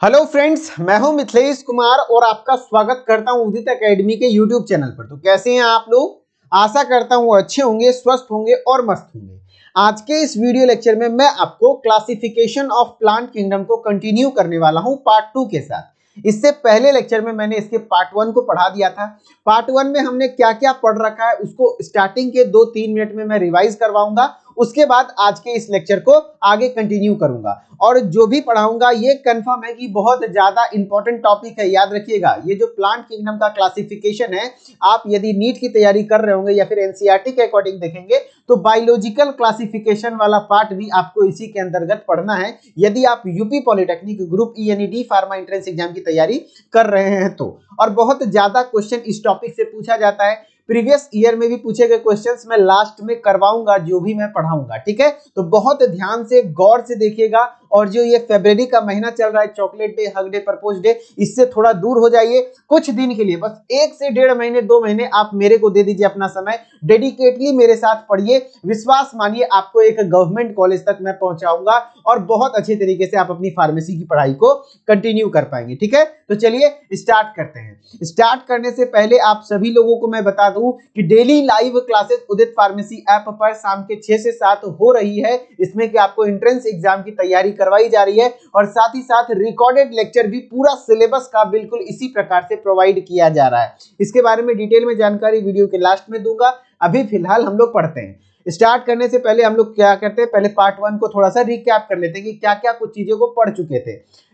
Hello friends, मैं हूं मिथिलेश कुमार और आपका स्वागत करता हूं उदित एकेडमी के यूट्यूब चैनल पर। तो कैसे हैं आप लोग? आशा करता हूं अच्छे होंगे, स्वस्थ होंगे और मस्त होंगे। आज के इस वीडियो लेक्चर में मैं आपको क्लासिफिकेशन ऑफ प्लांट किंगडम को कंटिन्यू करने वाला हूं पार्ट 2 के साथ। इससे पहले लेक्चर में मैंने इसके पार्ट 1 को पढ़ा दिया था। पार्ट 1 में हमने क्या क्या पढ़ रखा है उसको स्टार्टिंग के 2-3 मिनट में मैं रिवाइज करवाऊंगा। उसके बाद आज के इस लेक्चर को आगे कंटिन्यू करूंगा और जो भी पढ़ाऊंगा ये कंफर्म है कि बहुत ज्यादा इंपॉर्टेंट टॉपिक है। याद रखिएगा, ये जो प्लांट किंगडम का क्लासिफिकेशन है, आप यदि नीट की तैयारी कर रहे होंगे या फिर एनसीईआरटी के अकॉर्डिंग देखेंगे तो बायोलॉजिकल क्लासिफिकेशन वाला पार्ट भी आपको इसी के अंतर्गत पढ़ना है यदि आप यूपी पॉलिटेक्निक ग्रुप ई यानी डी फार्मा एंट्रेंस एग्जाम की तैयारी कर रहे हैं तो। और बहुत ज्यादा क्वेश्चन इस टॉपिक से पूछा जाता है, प्रीवियस ईयर में भी पूछे गए क्वेश्चंस मैं लास्ट में करवाऊंगा जो भी मैं पढ़ाऊंगा। ठीक है, तो बहुत ध्यान से गौर से देखिएगा। और जो ये फरवरी का महीना चल रहा है, chocolate day, hug day, propose day, इससे थोड़ा दूर हो जाइए कुछ दिन के लिए। बस 1 से 1.5 महीने 2 महीने आप मेरे को दे दीजिए अपना समय, डेडिकेटली मेरे साथ पढ़िए। विश्वास मानिए आपको एक गवर्नमेंट कॉलेज तक मैं पहुंचाऊंगा और बहुत अच्छे तरीके से आप अपनी फार्मेसी की पढ़ाई को कंटिन्यू कर पाएंगे। ठीक है, तो चलिए स्टार्ट करते हैं। स्टार्ट करने से पहले आप सभी लोगों को मैं बता दूं कि डेली लाइव क्लासेस उदित फार्मेसी ऐप पर शाम के 6 से 7 हो रही है। इसमें कि आपको एंट्रेंस एग्जाम की तैयारी करवाई जा रही है और साथ ही साथ रिकॉर्डेड लेक्चर भी पूरा सिलेबस का बिल्कुल इसी प्रकार से प्रोवाइड किया जा रहा है। इसके बारे में डिटेल में जानकारी वीडियो के लास्ट में दूंगा। अभी फिलहाल हम लोग पढ़ते हैं। स्टार्ट करने से पहले हम लोग क्या करते हैं, पहले पार्ट 1 को थोड़ा सा रिकैप कर लेते हैं कि क्या क्या कुछ चीजों को पढ़ चुके थे।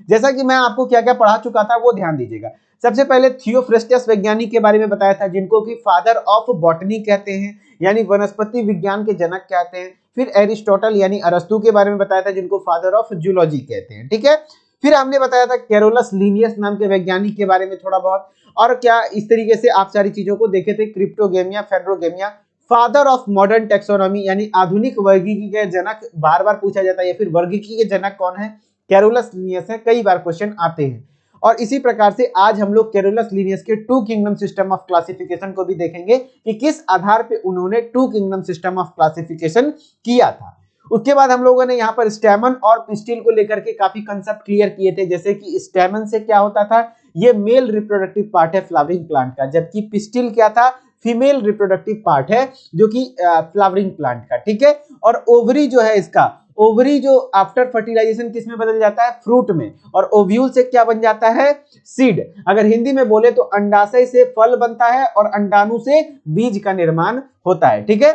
जैसा कि मैं आपको क्या क्या पढ़ा चुका था वो ध्यान दीजिएगा। सबसे पहले थियोफ्रस्टस वैज्ञानिक के बारे में बताया था, जिनको कि फादर ऑफ बॉटनी कहते हैं, यानी वनस्पति विज्ञान के जनक कहते हैं। फिर एरिस्टोटल यानी अरस्तु के बारे में बताया था, जिनको फादर ऑफ जूलॉजी कहते हैं। ठीक है, फिर हमने बताया था कैरोलस लीनियस नाम के वैज्ञानिक के बारे में थोड़ा बहुत। और क्या इस तरीके से आप सारी चीजों को देखे थे। क्रिप्टोगेमिया, फेड्रोगेमिया, फादर ऑफ मॉडर्न टेक्सोनॉमी यानी आधुनिक वर्गीकी के जनक बार बार पूछा जाता है, या फिर वर्गीकी के जनक कौन है, कैरोलस लीनियस है। कई बार क्वेश्चन आते हैं। और इसी प्रकार से आज हम लोग कैरोलस लीनियस के 2 किंगडम सिस्टम ऑफ क्लासिफिकेशन को भी देखेंगे कि किस आधार पे उन्होंने 2 किंगडम सिस्टम ऑफ क्लासिफिकेशन किया था। उसके बाद हम लोगों ने यहाँ पर स्टैमन और पिस्टिल को लेकर के काफी कंसेप्ट क्लियर किए थे, जैसे कि स्टैमन से क्या होता था, ये मेल रिप्रोडक्टिव पार्ट है फ्लावरिंग प्लांट का, जबकि पिस्टिल क्या था, फीमेल रिप्रोडक्टिव पार्ट है जो कि फ्लावरिंग प्लांट का। ठीक है, और ओवरी जो है इसका, ओवरी जो आफ्टर फर्टिलाइजेशन किस में बदल जाता है, फ्रूट में, और ओव्यूल से क्या बन जाता है, सीड। अगर हिंदी में बोले तो अंडाशय से फल बनता है और अंडाणु से बीज का निर्माण होता है। ठीक है,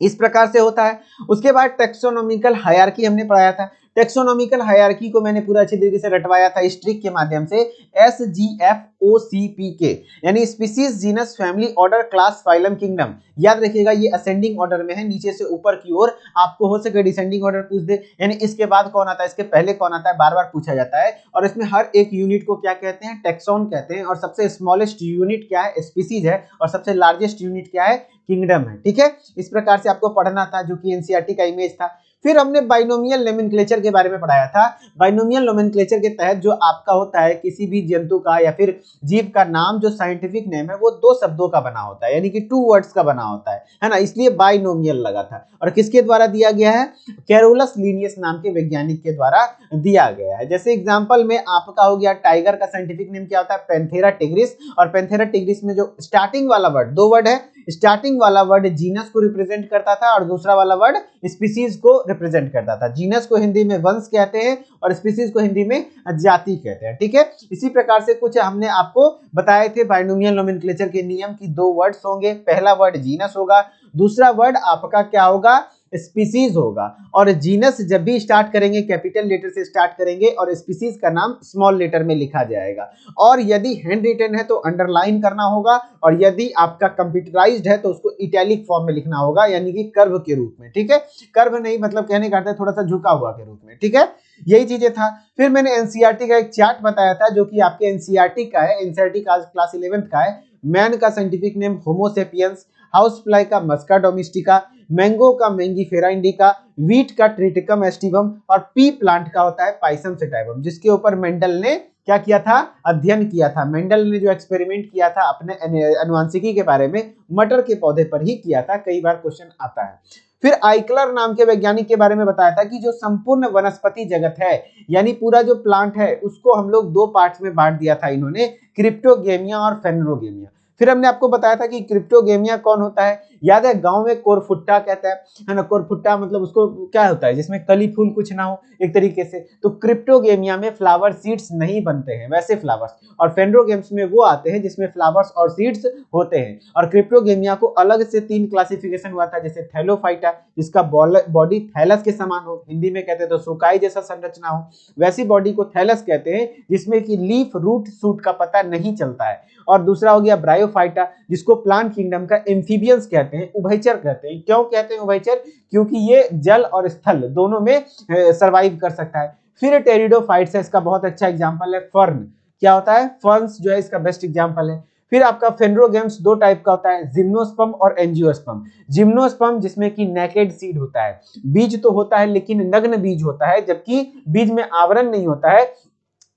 इस प्रकार से होता है। उसके बाद टेक्सोनोमिकल हायरार्की हमने पढ़ाया था। टेक्सोनोमिकल हायरार्की को मैंने पूरा अच्छी तरीके से रटवाया था इस ट्रिक के माध्यम से, SGFOCPK यानी species, genus, family, order, class, phylum, kingdom. याद रखिएगा ये असेंडिंग ऑर्डर में है, नीचे से ऊपर की ओर। आपको हो सके डिसेंडिंग ऑर्डर पूछ दे, यानी इसके बाद कौन आता है, इसके पहले कौन आता है, बार बार पूछा जाता है। और इसमें हर एक यूनिट को क्या कहते हैं, टेक्सोन कहते हैं। और सबसे स्मॉलेस्ट यूनिट क्या है, स्पीसीज है। और सबसे लार्जेस्ट यूनिट क्या है, किंगडम है। ठीक है, इस प्रकार से आपको पढ़ना था, जो कि एनसीईआरटी का इमेज था। फिर हमने बाइनोमियल नोमेनक्लेचर के बारे में पढ़ाया था। बाइनोमियल नोमेनक्लेचर के तहत जो आपका होता है, किसी भी जंतु का या फिर जीव का नाम जो साइंटिफिक नेम है वो 2 शब्दों का बना होता है, यानी कि 2 वर्ड्स का बना होता है ना, इसलिए बाइनोमियल लगा था। और किसके द्वारा दिया गया है, कैरोलस लीनियस नाम के वैज्ञानिक के द्वारा दिया गया है। जैसे एग्जांपल में आपका हो गया, टाइगर का साइंटिफिक नेम क्या होता है, पैंथेरा टिग्रिस। और पैंथेरा टिग्रिस में जो स्टार्टिंग वाला वर्ड, 2 वर्ड है, स्टार्टिंग वाला वर्ड जीनस को रिप्रेजेंट करता था और दूसरा वाला वर्ड स्पीसीज को रिप्रेजेंट करता था। जीनस को हिंदी में वंश कहते हैं और स्पीसीज को हिंदी में जाति कहते हैं। ठीक है, इसी प्रकार से कुछ हमने आपको बताए थे बाइनोमियल नोमेनक्लेचर के नियम की। 2 वर्ड्स होंगे, पहला वर्ड जीनस होगा, दूसरा वर्ड आपका क्या होगा, स्पीसीज होगा। और जीनस जब भी स्टार्ट करेंगे कैपिटल लेटर से स्टार्ट करेंगे और स्पीसीज का नाम स्मॉल लेटर में लिखा जाएगा। और यदि हैंड रिटन है तो अंडरलाइन करना होगा, और यदि आपका कंप्यूटराइज्ड है तो उसको इटैलिक फॉर्म में लिखना होगा, यानी कि कर्व के रूप में। ठीक है, कर्व नहीं मतलब कहने का अर्थ है थोड़ा सा झुका हुआ के रूप में। ठीक है, यही चीजें था। फिर मैंने एनसीईआरटी का एक चार्ट बताया था, जो कि आपके एनसीईआरटी का है, एनसीईआरटी का क्लास 11th का है। मैन का साइंटिफिक नेम होमो सेपियंस, हाउस फ्लाई का मस्का डोमेस्टिका, मैंगो का मैंगीफेरा इंडिका, वीट का ट्रिटिकम एस्टिवम, और पी प्लांट का होता है पाइसम सेटाइवम, जिसके ऊपर मेंडल ने क्या किया था, अध्ययन किया था। मेंडल ने जो एक्सपेरिमेंट किया था अपने अनुवांशिकी के बारे में, मटर के पौधे पर ही किया था। कई बार क्वेश्चन आता है। फिर आइकलर नाम के वैज्ञानिक के बारे में बताया था कि जो संपूर्ण वनस्पति जगत है, यानी पूरा जो प्लांट है, उसको हम लोग दो पार्ट्स में बांट दिया था इन्होंने, क्रिप्टोगेमिया और फेनरोगेमिया। फिर हमने आपको बताया था कि क्रिप्टोगेमिया कौन होता है, याद है गांव में कोरफुट्टा कहता है ना, कोरफुट्टा मतलब उसको क्या होता है, जिसमें कली फूल कुछ ना हो एक तरीके से। तो क्रिप्टोगेमिया में फ्लावर सीड्स नहीं बनते हैं वैसे फ्लावर्स, और फेनरोगेम्स में वो आते हैं जिसमें फ्लावर्स और सीड्स होते हैं। और क्रिप्टोगेमिया को अलग से 3 क्लासिफिकेशन हुआ था, जैसे थैलोफाइटा जिसका बॉडी थैलस के समान हो, हिंदी में कहते हैं तो सुकाई जैसा संरचना हो, वैसी बॉडी को थैलस कहते हैं, जिसमें कि लीफ, रूट, शूट का पता नहीं चलता है। और दूसरा हो गया ब्रायोफाइटा, जिसको प्लांट किंगडम का एम्फीबियंस कहते हैं, उभयचर कहते हैं। क्यों कहते हैं उभयचर? क्योंकि ये जल और स्थल दोनों में सरवाइव कर सकता है। फिर टेरिडोफाइट्स है, इसका बहुत अच्छा एग्जांपल है फर्न। क्या होता है? फर्न्स जो है इसका बेस्ट एग्जांपल है। फिर आपका फेनरोगेम्स 2 टाइप का होता है, जिम्नोस्पर्म और एंजियोस्पर्म। जिम्नोस्पर्म जिसमें कि नेकेड सीड होता है, बीज तो होता है लेकिन नग्न बीज होता है, जबकि बीज में आवरण नहीं होता है।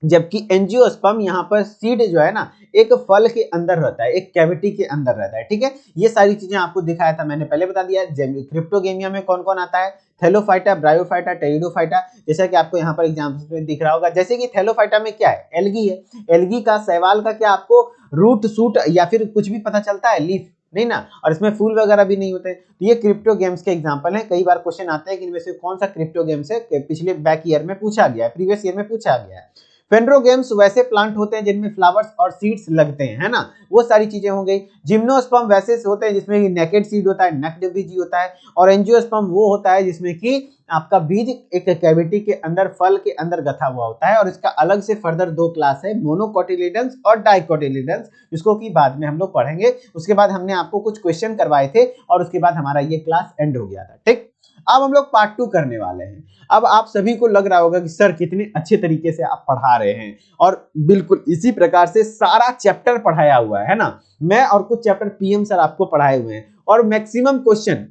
जबकि एंजियोस्पर्म यहाँ पर सीड जो है ना, एक फल के अंदर रहता है, एक कैविटी के अंदर रहता है। ठीक है, ये सारी चीजें आपको दिखाया था, मैंने पहले बता दिया। क्रिप्टोगेमिया में कौन कौन आता है? थैलोफाइटा, ब्रायोफाइटा, टेरिडोफाइटा, जैसा कि आपको यहाँ पर एग्जाम्पल में दिख रहा होगा। जैसे कि थैलोफाइटा में क्या है? एल्गी है। एल्गी का, शैवाल का क्या आपको रूट, शूट या फिर कुछ भी पता चलता है? लीफ नहीं ना, और इसमें फूल वगैरह भी नहीं होते। तो ये क्रिप्टो गेम्स के एग्जांपल हैं। कई बार क्वेश्चन आते हैं कि इनमें से कौन सा क्रिप्टो गेम्स है, पिछले बैक ईयर में पूछा गया है, प्रीवियस ईयर में पूछा गया है। फेनरोगेम्स वैसे प्लांट होते हैं जिनमें फ्लावर्स और सीड्स लगते हैं, है ना, वो सारी चीजें हो गई। जिम्नोस्पर्म वैसे होते हैं जिसमें नेकेड सीड होता है, नक्ड बीज होता है। और एंजियोस्पर्म वो होता है जिसमें कि आपका बीज एक कैविटी के अंदर, फल के अंदर गथा हुआ होता है। और इसका अलग से फर्दर 2 क्लास है, मोनोकोटिलिडन्स और डाइकोटिलिडन्स, जिसको कि बाद में हम लोग पढ़ेंगे। उसके बाद हमने आपको कुछ क्वेश्चन करवाए थे और उसके बाद हमारा ये क्लास एंड हो गया था। ठीक, अब हम लोग पार्ट 2 करने वाले हैं। अब आप सभी को लग रहा होगा कि सर कितने अच्छे तरीके से आप पढ़ा रहे हैं, और बिल्कुल इसी प्रकार से सारा चैप्टर पढ़ाया हुआ है ना। मैं और कुछ चैप्टर पीएम सर आपको पढ़ाए हुए हैं, और मैक्सिमम क्वेश्चन,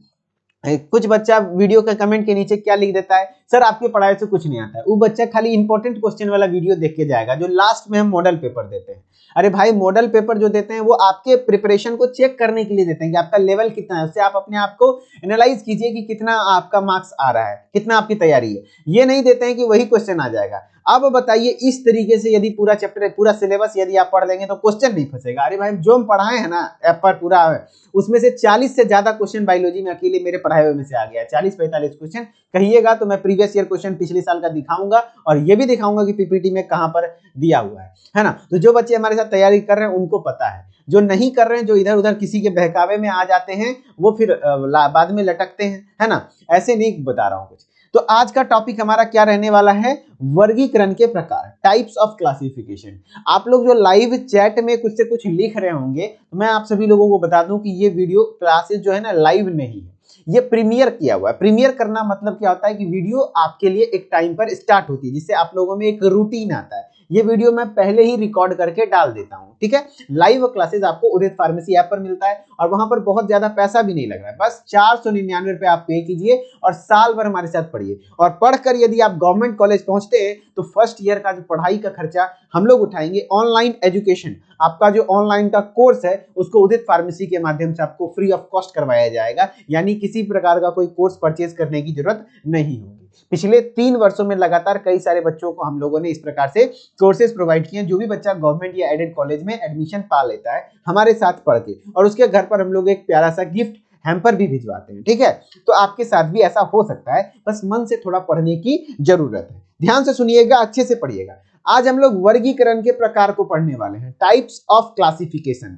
कुछ बच्चा वीडियो के कमेंट के नीचे क्या लिख देता है, सर आपके पढ़ाई से कुछ नहीं आता है। वो बच्चा खाली इंपॉर्टेंट क्वेश्चन वाला वीडियो देख के जाएगा, जो लास्ट में हम मॉडल पेपर देते हैं। अरे भाई, मॉडल पेपर जो देते हैं वो आपके प्रिपरेशन को चेक करने के लिए देते हैं कि आपका लेवल कितना है, उससे आप अपने आप को एनालाइज कीजिए कि कितना आपका मार्क्स आ रहा है, कितना आपकी तैयारी है। ये नहीं देते हैं कि वही क्वेश्चन आ जाएगा। अब बताइए, इस तरीके से यदि पूरा चैप्टर, पूरा सिलेबस यदि आप पढ़ लेंगे तो क्वेश्चन नहीं फंसेगा। अरे भाई, जो हम पढ़ाए हैं ना ऐप पर पूरा, उसमें से 40 से ज्यादा क्वेश्चन बायोलॉजी में अकेले मेरे पढ़ाए हुए में से आ गया है। 40-45 क्वेश्चन कहिएगा तो मैं प्रीवियस ईयर क्वेश्चन पिछले साल का दिखाऊंगा, और ये भी दिखाऊंगा कि पीपीटी में कहां पर दिया हुआ है ना। तो जो बच्चे हमारे साथ तैयारी कर रहे हैं उनको पता है, जो नहीं कर रहे हैं, जो इधर उधर किसी के बहकावे में आ जाते हैं, वो फिर बाद में लटकते हैं, है ना। ऐसे नहीं बता रहा हूं कुछ। तो आज का टॉपिक हमारा क्या रहने वाला है? वर्गीकरण के प्रकार, टाइप्स ऑफ क्लासिफिकेशन। आप लोग जो लाइव चैट में कुछ से कुछ लिख रहे होंगे, तो मैं आप सभी लोगों को बता दूं कि ये वीडियो क्लासेस जो है ना, लाइव नहीं है, ये प्रीमियर किया हुआ है। प्रीमियर करना मतलब क्या होता है कि वीडियो आपके लिए एक टाइम पर स्टार्ट होती है, जिससे आप लोगों में एक रूटीन आता है। ये वीडियो मैं पहले ही रिकॉर्ड करके डाल देता हूं, ठीक है। लाइव क्लासेस आपको उदित फार्मेसी ऐप पर मिलता है, और वहां पर बहुत ज्यादा पैसा भी नहीं लग रहा है, बस 499 रुपए आप पे कीजिए और साल भर हमारे साथ पढ़िए। और पढ़कर यदि आप गवर्नमेंट कॉलेज पहुंचते हैं तो फर्स्ट ईयर का जो पढ़ाई का खर्चा हम लोग उठाएंगे। ऑनलाइन एजुकेशन, आपका जो ऑनलाइन का कोर्स है उसको उदित फार्मेसी के माध्यम से आपको फ्री ऑफ कॉस्ट करवाया जाएगा, यानी किसी प्रकार का कोई कोर्स परचेज करने की जरूरत नहीं होगी। पिछले 3 वर्षों में लगातार कई सारे बच्चों को हम लोगों ने इस प्रकार से कोर्सेज प्रोवाइड किए हैं। जो भी बच्चा गवर्नमेंट या एडेड कॉलेज में एडमिशन पा लेता है हमारे साथ पढ़ के, और उसके घर पर हम लोग एक प्यारा सा गिफ्ट हैम्पर भी भिजवाते हैं, ठीक है। तो आपके साथ भी ऐसा हो सकता है, बस मन से थोड़ा पढ़ने की जरूरत है। ध्यान से सुनिएगा, अच्छे से पढ़िएगा। आज हम लोग वर्गीकरण के प्रकार को पढ़ने वाले हैं, टाइप्स ऑफ क्लासिफिकेशन।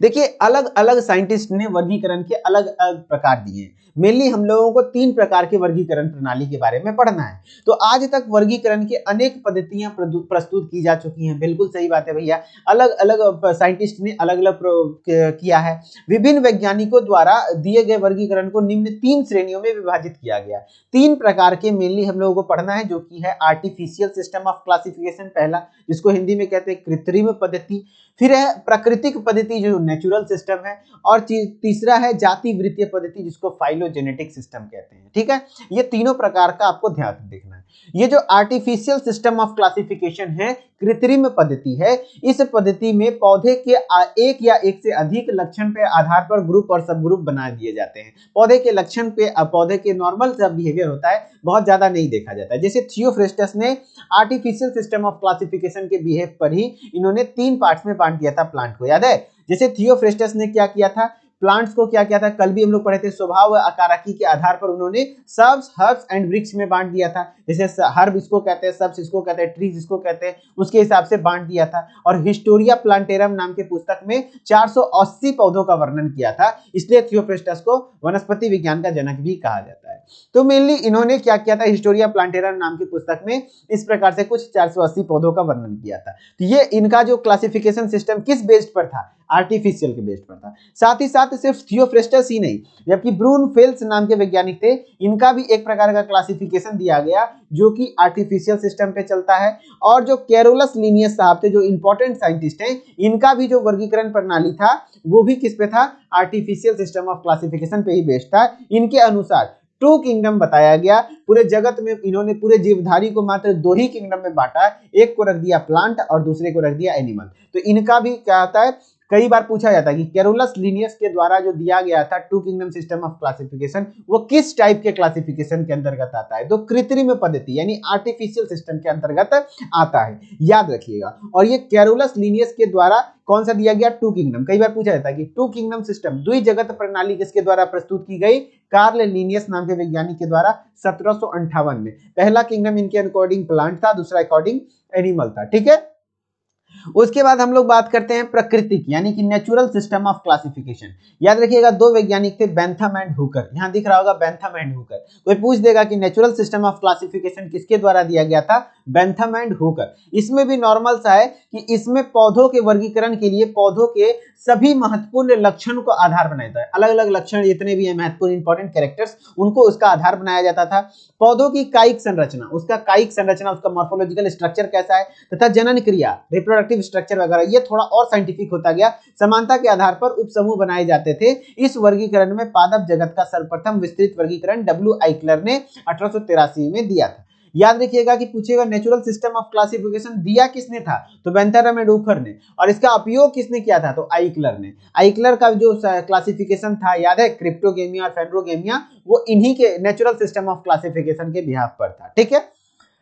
देखिए, अलग अलग साइंटिस्ट ने वर्गीकरण के अलग अलग प्रकार दिए। मेनली हम लोगों को 3 प्रकार के वर्गीकरण प्रणाली के बारे में पढ़ना है। तो आज तक वर्गीकरण की अनेक पद्धतियां प्रस्तुत की जा चुकी हैं। बिल्कुल सही बात है भैया, अलग अलग साइंटिस्ट ने अलग अलग किया है। विभिन्न वैज्ञानिकों द्वारा दिए गए वर्गीकरण को निम्न 3 श्रेणियों में विभाजित किया गया। 3 प्रकार के मेनली हम लोगों को पढ़ना है, जो कि है आर्टिफिशियल सिस्टम ऑफ क्लासिफिकेशन, पहला, जिसको हिंदी में कहते हैं कृत्रिम पद्धति। फिर है प्राकृतिक पद्धति, जो नेचुरल सिस्टम है, और तीसरा है जाति वृत्तीय पद्धति जिसको फाइलोजेनेटिक सिस्टम कहते हैं। ठीक है, ये तीनों प्रकार का आपको ध्यान देखना है। ये जो आर्टिफिशियल सिस्टम ऑफ क्लासिफिकेशन है, कृत्रिम पद्धति है, इस पद्धति में पौधे के एक या एक से अधिक लक्षण पे आधार पर ग्रुप और सब ग्रुप बना दिए जाते हैं। पौधे के लक्षण पे पौधे के नॉर्मल सा बिहेवियर होता है, बहुत ज्यादा नहीं देखा जाता है। जैसे थियोफ्रेस्टस ने आर्टिफिशियल सिस्टम ऑफ क्लासिफिकेशन के बिहेव पर ही इन्होंने 3 पार्ट्स में बांट दिया था प्लांट को, याद है? जैसे थियोफ्रेस्टस ने क्या किया था, प्लांट्स को क्या किया था, कल भी हम लोग पढ़े थे, स्वभाव व आकाराकी के आधार पर उन्होंने सब्स, हर्ब्स एंड वृक्ष में बांट दिया था। जैसे हर्ब इसको कहते हैं, सब्स इसको कहते हैं, ट्रीज इसको कहते हैं, उसके हिसाब से बांट दिया था। और हिस्टोरिया प्लांटेरम नाम के पुस्तक में 480 पौधों का वर्णन किया था, इसलिए थियोफ्रेस्टस को वनस्पति विज्ञान का जनक भी कहा जाता है। तो मेनली इन्होंने क्या किया था, हिस्टोरिया प्लांटेरम नाम की पुस्तक में इस प्रकार से कुछ 480 पौधों का वर्णन किया था। तो ये इनका जो क्लासिफिकेशन सिस्टम किस बेस्ड पर था, आर्टिफिशियल के बेस्ड पर था। साथ ही साथ सिर्फ थियोफ्रेस्टस ही नहीं, जबकि ब्रूनफेल्ड्स नाम के वैज्ञानिक थे, इनका भी एक प्रकार का क्लासिफिकेशन दिया गया जो कि आर्टिफिशियल सिस्टम पे चलता है। और जो कैरोलस लिनियस साहब थे, जो इंपॉर्टेंट साइंटिस्ट हैं, इनका भी जो वर्गीकरण प्रणाली था वो भी किस पे था, आर्टिफिशियल सिस्टम ऑफ क्लासिफिकेशन पे ही बेस्ड था। इनके अनुसार 2 किंगडम बताया गया। पूरे जगत में इन्होंने पूरे जीवधारी को मात्र 2 ही किंगडम में बांटा, एक को रख दिया प्लांट और दूसरे को रख दिया एनिमल। तो इनका भी क्या होता है, कई बार पूछा जाता है कि कैरोलस लिनियस के द्वारा जो दिया गया था 2 किंगडम सिस्टम ऑफ क्लासिफिकेशन, वो किस टाइप के क्लासिफिकेशन के अंतर्गत आता है, तो कृत्रिम पद्धति यानी आर्टिफिशियल सिस्टम के अंतर्गत आता है, याद रखिएगा। और ये कैरोलस लिनियस के द्वारा कौन सा दिया गया, 2 किंगडम। कई बार पूछा जाता है कि 2 किंगडम सिस्टम, द्विजगत प्रणाली किसके द्वारा प्रस्तुत की गई, कार्ल लिनियस नाम के वैज्ञानिक के द्वारा 1758 में। पहला किंगडम इनके अकॉर्डिंग प्लांट था, दूसरा अकॉर्डिंग एनिमल था। ठीक है, उसके बाद हम लोग बात करते हैं प्राकृतिक यानी कि नेचुरल सिस्टम ऑफ क्लासिफिकेशन। याद रखिएगा 2 वैज्ञानिक थे, बेंथम एंड हुकर। यहां दिख रहा होगा बेंथम एंड हुकर। कोई पूछ देगा कि नेचुरल सिस्टम ऑफ क्लासिफिकेशन किसके द्वारा दिया गया था, बेंथम एंड हुकर। इसमें भी नॉर्मल सा है कि इसमें पौधों के वर्गीकरण के लिए पौधों के सभी महत्वपूर्ण लक्षण को आधार बनाया जाता है। अलग अलग लक्षण जितने भी है, महत्वपूर्ण इंपॉर्टेंट कैरेक्टर्स, उनको उसका आधार बनाया जाता था। पौधों की कायिक संरचना, उसका कायिक संरचना, उसका मॉर्फोलॉजिकल स्ट्रक्चर कैसा है, तथा जनन क्रिया, रिप्रोडक्टिव स्ट्रक्चर वगैरह, ये थोड़ा और साइंटिफिक होता गया। समानता के आधार पर उपसमूह बनाए जाते थे। इस वर्गीकरण में पादप जगत का सर्वप्रथम विस्तृत वर्गीकरण डब्ल्यू आइक्लर ने 1883 में दिया था। याद रखिएगा कि पूछेगा नेचुरल सिस्टम ऑफ क्लासिफिकेशन दिया किसने था, तो बेंथम एंड हुकर ने। और इसका उपयोग किसने किया था, तो आइक्लर ने। आइक्लर का जो क्लासिफिकेशन था, याद है, क्रिप्टोगेमिया और फेंड्रोगेमिया, वो इन्हीं के नेचुरल सिस्टम ऑफ क्लासिफिकेशन के बिहाफ पर था। ठीक है,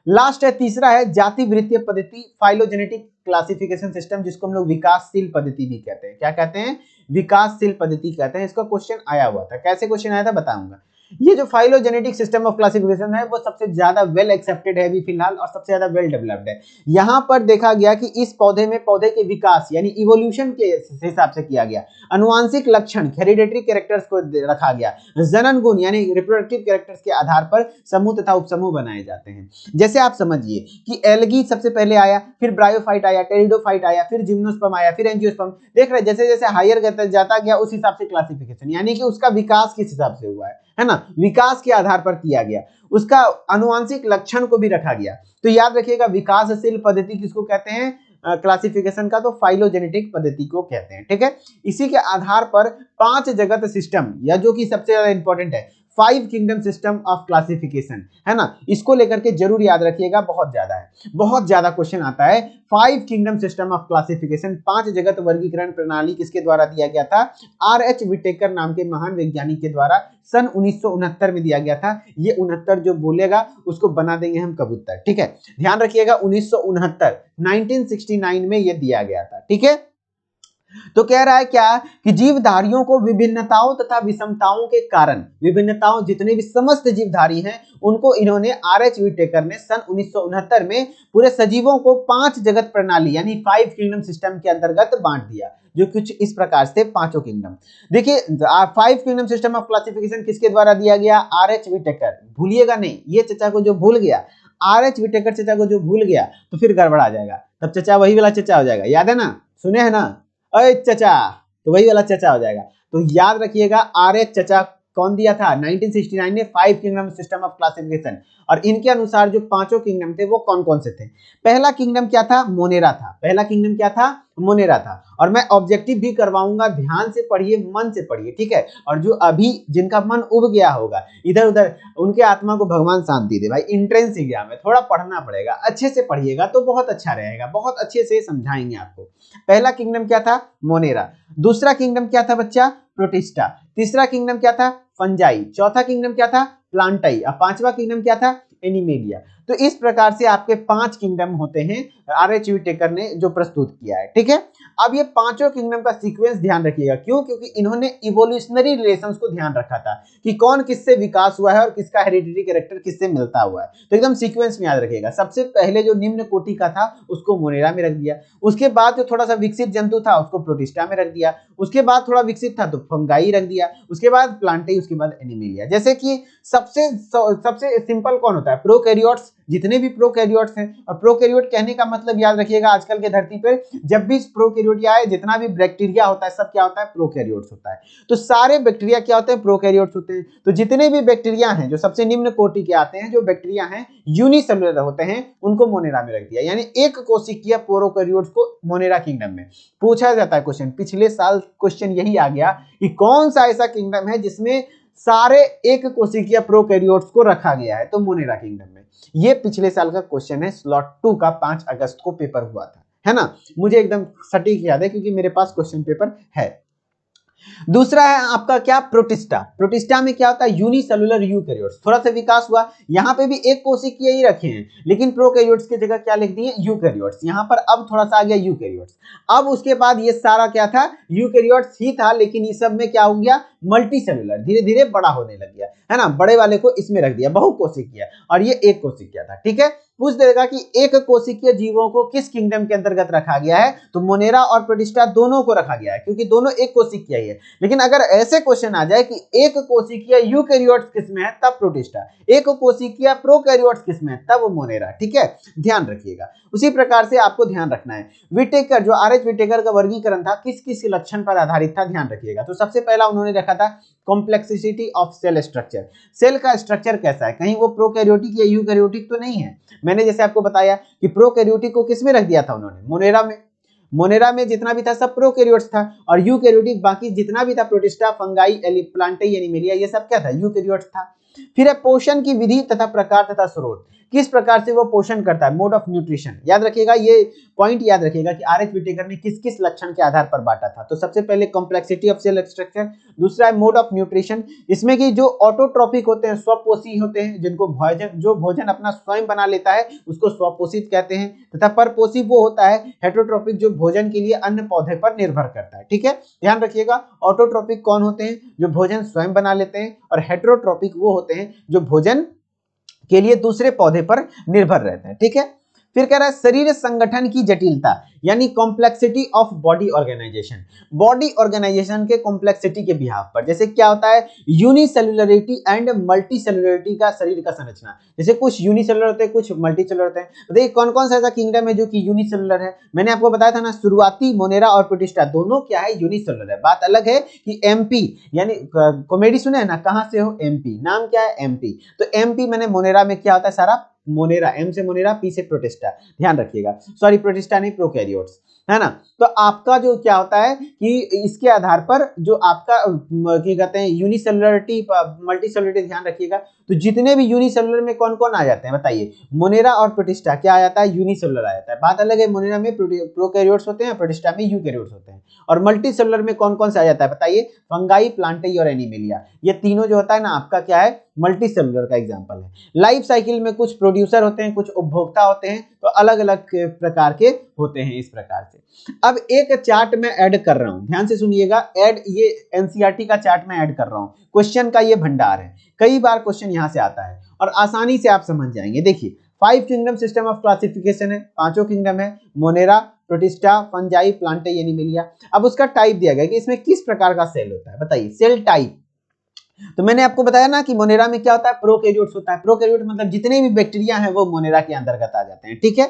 लास्ट है, तीसरा है जाति वृत्तीय पद्धति, फाइलोजेनेटिक क्लासिफिकेशन सिस्टम, जिसको हम लोग विकासशील पद्धति भी कहते हैं। क्या कहते हैं, विकासशील पद्धति कहते हैं। इसका क्वेश्चन आया हुआ था, कैसे क्वेश्चन आया था बताऊंगा। ये जो फाइलोजेनेटिक सिस्टम ऑफ क्लासिफिकेशन है, वो सबसे ज्यादा वेल एक्सेप्टेड है अभी फिलहाल, और सबसे ज्यादा वेल डेवलप्ड है। यहां पर देखा गया कि इस पौधे में पौधे के विकास यानी इवोल्यूशन के हिसाब से किया गया। अनुवांशिक लक्षण, हेरिडेटरी कैरेक्टर्स को रखा गया। जनन गुण यानी रिप्रोडक्टिव कैरेक्टर्स के आधार पर समूह तथा उपसमूह बनाए जाते हैं। जैसे आप समझिए कि एल्गी सबसे पहले आया, फिर ब्रायोफाइट आया, टेरिडोफाइट आया, फिर जिम्नोस्पर्म आया, फिर एंजियोस्पर्म। देख रहे जैसे जैसे हायर जाता गया उस हिसाब से क्लासिफिकेशन, यानी कि उसका विकास किस हिसाब से हुआ है ना, विकास के आधार पर किया गया। उसका अनुवांशिक लक्षण को भी रखा गया। तो याद रखिएगा विकासशील पद्धति किसको कहते हैं, क्लासिफिकेशन का, तो फाइलोजेनेटिक पद्धति को कहते हैं। ठीक है, इसी के आधार पर 5 जगत सिस्टम, या जो कि सबसे ज्यादा इंपॉर्टेंट है, 5 किंगडम सिस्टम ऑफ क्लासिफिकेशन, है ना, इसको लेकर के जरूर याद रखिएगा, बहुत ज्यादा है, बहुत ज्यादा क्वेश्चन आता है। 5 किंगडम सिस्टम ऑफ क्लासिफिकेशन, 5 जगत वर्गीकरण प्रणाली किसके द्वारा दिया गया था, आर.एच. विटेकर नाम के महान वैज्ञानिक के द्वारा सन 1969 में दिया गया था। ये 69 जो बोलेगा उसको बना देंगे हम कबूतर। ठीक है, ध्यान रखिएगा 1969 में ये दिया गया था। ठीक है, तो कह रहा है क्या कि जीवधारियों को विभिन्नताओं तथा विषमताओं के कारण, विभिन्नताओं जितने भी समस्त जीवधारी हैं उनको इन्होंने आर.एच. विटेकर ने सन 1969 में पूरे सजीवों को 5 जगत प्रणाली यानी 5 किंगडम सिस्टम के अंतर्गत बांट दिया, जो कुछ इस प्रकार से 5 किंगडम। देखिए 5 किंगडम सिस्टम ऑफ क्लासिफिकेशन किसके द्वारा दिया गया, आर.एच. विटेकर। भूलिएगा नहीं, ये चचा को जो भूल गया, आर.एच. विटेकर चचा को जो भूल गया तो फिर गड़बड़ा जाएगा, तब चचा वही वाला चचा हो जाएगा। याद है ना, सुने है ना, अरे चचा, तो वही वाला चचा हो जाएगा। तो याद रखिएगा आर.एच. चचा कौन दिया था 1969 ने, 5 किंगडम सिस्टम ऑफ क्लासिफिकेशन। और इनके अनुसार जो पांचों किंगडम थे वो कौन कौन से थे? पहला किंगडम क्या था? मोनेरा था। पहला किंगडम क्या था? मोनेरा था। और मैं ऑब्जेक्टिव भी करवाऊंगा, ध्यान से पढ़िए, मन से पढ़िए, ठीक है। और जो अभी जिनका मन उब गया होगा इधर उधर, उनके आत्मा को भगवान शांति दे। भाई एंट्रेंस एग्जाम है, थोड़ा पढ़ना पड़ेगा, अच्छे से पढ़िएगा तो बहुत अच्छा रहेगा, बहुत अच्छे से समझाएंगे आपको। पहला किंगडम क्या था? मोनेरा। दूसरा किंगडम क्या था बच्चा? प्रोटिस्टा। तीसरा किंगडम क्या था? फंजाई। चौथा किंगडम क्या था? प्लांटाई। और पांचवा किंगडम क्या था? एनिमेलिया। तो इस प्रकार से आपके 5 किंगडम होते हैं, आर.एच. व्हिटेकर ने जो प्रस्तुत किया है, ठीक है। अब ये पांचों किंगडम का सीक्वेंस ध्यान रखिएगा, क्यों? क्योंकि इन्होंने इवोल्यूशनरी रिलेशंस को ध्यान रखा था कि कौन किससे विकास हुआ है और किसका हेरिडिटरी कैरेक्टर किससे मिलता हुआ है। तो एकदम सीक्वेंस में याद रखिएगा। सबसे पहले जो निम्न कोटि का था उसको मोनेरा में रख दिया, उसके बाद जो थोड़ा सा विकसित जंतु था उसको प्रोटिस्टा में रख दिया, उसके बाद थोड़ा विकसित था तो फंगाई रख दिया, उसके बाद प्लांटाई, उसके बाद एनिमेलिया। जैसे कि सबसे सिंपल कौन होता है? प्रोकैरियोट्स। जितने भी प्रोकैरियोट्स हैं, और प्रोकैरियोट कहने का मतलब याद रखिएगा, आजकल के धरती पर जब भी प्रोकैरियोट आए, जितना भी बैक्टीरिया होता है सब क्या होता है? प्रोकैरियोट्स होता है। तो सारे बैक्टीरिया क्या होते हैं? प्रोकैरियोट्स होते हैं। तो जितने भी बैक्टीरिया हैं जो सबसे निम्न कोटि के आते हैं, जो बैक्टीरिया हैं यूनिसेलुलर होते हैं, उनको मोनेरा में रख दिया। यानी एक कोशिकीय प्रोकैरियोट्स को मोनेरा किंगडम में पूछा जाता है क्वेश्चन। पिछले साल क्वेश्चन यही आ गया कि कौन सा ऐसा किंगडम है जिसमें सारे एक कोशिकीय प्रोकैरियोट्स को रखा गया है? तो मोनेरा किंगडम में। ये पिछले साल का क्वेश्चन है, स्लॉट 2 का 5 अगस्त को पेपर हुआ था, है ना। मुझे एकदम सटीक याद है क्योंकि मेरे पास क्वेश्चन पेपर है। दूसरा है आपका क्या? प्रोटिस्टा। प्रोटिस्टा में क्या होता है? Unicellular eukaryotes. थोड़ा सा विकास हुआ, यहां पे भी एक कोशिकीय ही रखे हैं, लेकिन प्रोकैरियोट्स की जगह क्या लिख दिए? यूकैरियोट्स। यहां पर अब थोड़ा सा आ गया यूकैरियोट्स। अब उसके बाद ये सारा क्या था? यूकैरियोट्स ही था, लेकिन इस सब में क्या हो गया? मल्टीसेलुलर, धीरे धीरे बड़ा होने लग गया, है ना। बड़े वाले को इसमें रख दिया, बहुकोशिकीय, और ये एक कोशिकीय था, ठीक है। पूछ देगा कि एक कोशिकीय जीवों को किस किंगडम के अंतर्गत रखा गया है? तो मोनेरा और प्रोटिस्टा दोनों को रखा गया है, क्योंकि दोनों एक कोशिकीय ही है। लेकिन अगर ऐसे क्वेश्चन आ जाए कि एक कोशिकीय यूकैरियोट्स किसमें है, तब प्रोटिस्टा। एक कोशिकीय प्रोकैरियोट्स किसमें है, तब मोनेरा, ठीक है। ध्यान रखिएगा। उसी प्रकार से आपको ध्यान रखना है, व्हिटेकर जो आर.एच. व्हिटेकर का वर्गीकरण था किस किस लक्षण पर आधारित था, ध्यान रखिएगा। तो सबसे पहला उन्होंने रखा था complexity of cell structure. Cell का स्ट्रक्चर कैसा है, कहीं वो प्रोकैरियोटिक या यूकैरियोटिक तो नहीं है। मैंने जैसे आपको बताया कि प्रोकैरियोटिक को किसमें रख दिया था उन्होंने? मोनेरा में। मोनेरा में जितना भी था सब प्रोकैरियोट्स था, और यूकैरियोटिक बाकी जितना भी था प्रोटिस्टा, फंगाई, प्लांटाई, एनिमेलिया, ये सब क्या था? यूकैरियोट्स था। फिर है पोषण की विधि तथा प्रकार तथा स्रोत, किस प्रकार से वो पोषण करता है, मोड ऑफ न्यूट्रिशन। याद रखिएगा, ये पॉइंट याद रखिएगा कि आर.एच. व्हिटेकर ने किस किस लक्षण के आधार पर बांटा था। तो सबसे पहले कॉम्प्लेक्सिटी ऑफ सेल स्ट्रक्चर, दूसरा है मोड ऑफ न्यूट्रिशन, इसमें कि जो ऑटोट्रॉपिक होते हैं, स्वपोषी होते हैं, जिनको भोजन अपना स्वयं बना लेता है उसको स्वपोषित कहते हैं, तथा परपोषी वो होता है हेटरोट्रॉपिक, जो भोजन के लिए अन्य पौधे पर निर्भर करता है, ठीक है। ध्यान रखिएगा, ऑटोट्रॉपिक कौन होते हैं? जो भोजन स्वयं बना लेते हैं, और हेटरोट्रॉपिक वो होते हैं जो भोजन के लिए दूसरे पौधे पर निर्भर रहते हैं, ठीक है। फिर कह रहा है शरीर संगठन की जटिलता, यानी complexity of body organisation. Body organisation के कॉम्प्लेक्सिटी के बिहाफ पर, जैसे क्या होता है? यूनिसेलुलरिटी एंड मल्टीसेलुलरिटी का शरीर का संरचना। जैसे कुछ यूनिसेलुलर होते हैं, कुछ मल्टीसेलुलर होते हैं। तो देखिए कौन कौन सा ऐसा किंगडम है जो कि यूनिसेलुलर है। मैंने आपको बताया था ना, शुरुआती मोनेरा और प्रोटिस्टा दोनों क्या है? यूनिसेलुलर है। बात अलग है कि एमपी, यानी कॉमेडी सुने है ना, कहां से हो? एमपी। नाम क्या है? एमपी। तो एमपी मैंने मोनेरा में क्या होता है? सारा मोनेरा, एम से मोनेरा, पी से प्रोटिस्टा, ध्यान रखिएगा। सॉरी, प्रोटिस्टा नहीं, प्रोकैरियोट्स, है ना। तो आपका जो क्या होता है कि इसके आधार पर जो आपका क्या कहते हैं यूनिसेलुलरिटी, मल्टीसेलुलरिटी, ध्यान रखिएगा। तो जितने भी यूनिसेलुलर में कौन कौन आ जाते हैं बताइए? मोनेरा और प्रोटिस्टा क्या आ जाता है? यूनिसेलुलर आ जाता है। बात अलग है, मोनेरा में प्रोकैरियोट्स होते हैं, प्रोटिस्टा में यूकैरियोट्स होते हैं। और मल्टीसेलुलर में कौन कौन सा आ जाता है बताइए? फंगाई, प्लांटाई और एनिमेलिया। ये तीनों जो होता है ना आपका क्या है? मल्टीसेलुलर का एग्जांपल है। लाइफ साइकिल में कुछ प्रोड्यूसर होते हैं, कुछ उपभोक्ता होते हैं, तो अलग अलग प्रकार के होते हैं इस प्रकार से। अब एक चार्ट में ऐड कर रहा हूं, ध्यान से सुनिएगा। ये एनसीईआरटी का चार्ट में ऐड कर रहा हूं, क्वेश्चन का ये भंडार है, कई बार क्वेश्चन यहां से आता है और आसानी से आप समझ जाएंगे। देखिए 5 किंगडम सिस्टम ऑफ क्लासिफिकेशन है, पांचों किंगडम है, मोनेरा, प्रोटिस्टा, फंजाई, प्लांटाई, एनिमेलिया। अब उसका टाइप दिया गया कि इसमें किस प्रकार का सेल होता है, बताइए सेल टाइप। तो मैंने आपको बताया ना कि मोनेरा में क्या होता है? प्रोकैरियोट्स होता है। प्रोकैरियोट मतलब जितने भी बैक्टीरिया हैं वो मोनेरा के अंतर्गत आ जाते हैं, ठीक है।